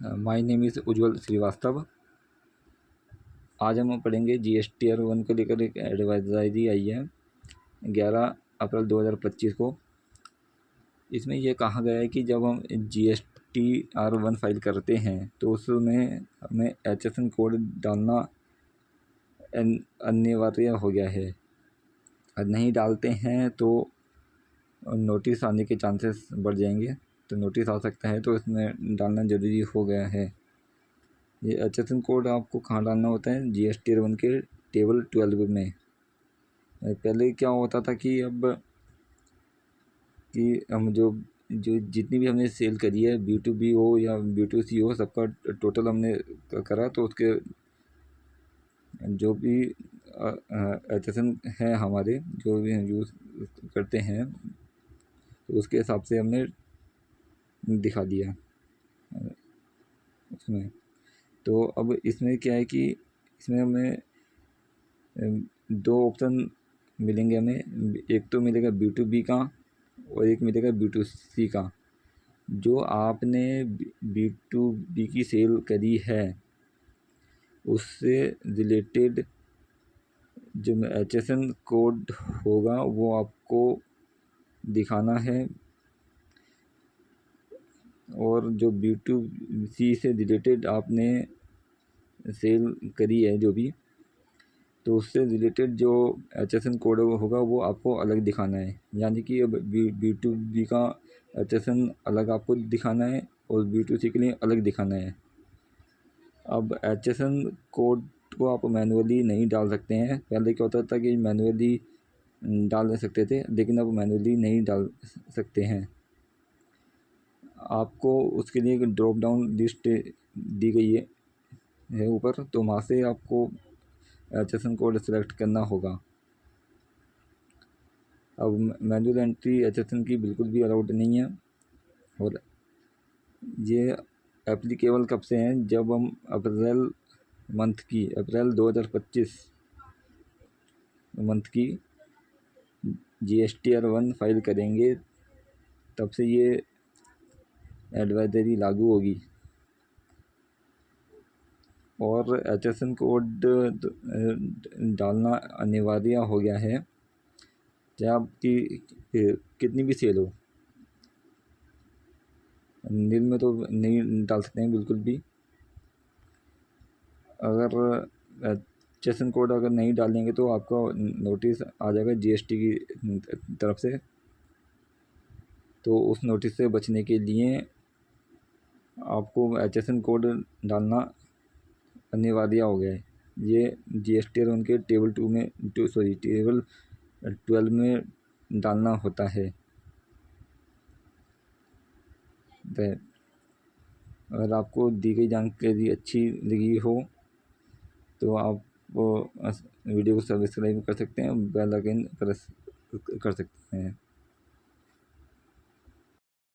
My name is उज्ज्वल श्रीवास्तव। आज हम पढ़ेंगे GST Tier 1 को लेकर एक एडवाइजरी आई है 11 अप्रैल 2025 को। इसमें यह कहा गया है कि जब हम GST R1 फाइल करते हैं तो उसमें हमें HSN कोड डालना अनिवार्य हो गया है। अगर नहीं डालते हैं तो नोटिस आने के चांसेस बढ़ जाएंगे, तो नोटिस आ सकता है, तो इसमें डालना ज़रूरी हो गया है। ये HSN कोड आपको कहाँ डालना होता है? GST Tier 1 के टेबल 12 में। पहले क्या होता था कि हम जो जितनी भी हमने सेल करी है, B2B हो या B2C हो, सबका टोटल हमने करा, तो उसके जो भी HSN है हमारे, जो भी हम यूज़ करते हैं, तो उसके हिसाब से हमने दिखा दिया उसमें। तो अब इसमें क्या है कि इसमें हमें दो ऑप्शन मिलेंगे हमें। एक तो मिलेगा B2B का और एक मिलेगा B2C का। जो आपने B2B की सेल करी है उससे रिलेटेड जो HSN कोड होगा वो आपको दिखाना है, और जो B2C से रिलेटेड आपने सेल करी है जो भी, तो उससे रिलेटेड जो HSN कोड होगा वो आपको अलग दिखाना है। यानी कि अब B2B का HSN अलग आपको दिखाना है और B2C के लिए अलग दिखाना है। अब HSN कोड को आप मैनुअली नहीं डाल सकते हैं। पहले क्या होता था कि मैनुअली डाल सकते थे, लेकिन अब मैनुअली नहीं डाल सकते हैं। आपको उसके लिए एक ड्रॉप डाउन लिस्ट दी गई है ऊपर, तो वहाँ से आपको HSN कोड सेलेक्ट करना होगा। अब मैनुअल एंट्री HSN की बिल्कुल भी अलाउड नहीं है, और ये एप्लीकेबल कब से हैं? जब हम अप्रैल 2025 मंथ की GST Tier 1 फाइल करेंगे, तब से ये एडवाइजरी लागू होगी। और HSN कोड डालना अनिवार्य हो गया है, चाहे आपकी कितनी भी सेल हो। नील में तो नहीं डाल सकते हैं बिल्कुल भी। अगर HSN कोड अगर नहीं डालेंगे तो आपको नोटिस आ जाएगा GST की तरफ से। तो उस नोटिस से बचने के लिए आपको HSN कोड डालना अनिवार्य हो गया है। ये GST Tier 1 के टेबल 12 में डालना होता है। अगर आपको दी गई जानकारी अच्छी लगी हो तो आप वीडियो को सब्सक्राइब कर सकते हैं, बेल आइकन प्रेस कर सकते हैं।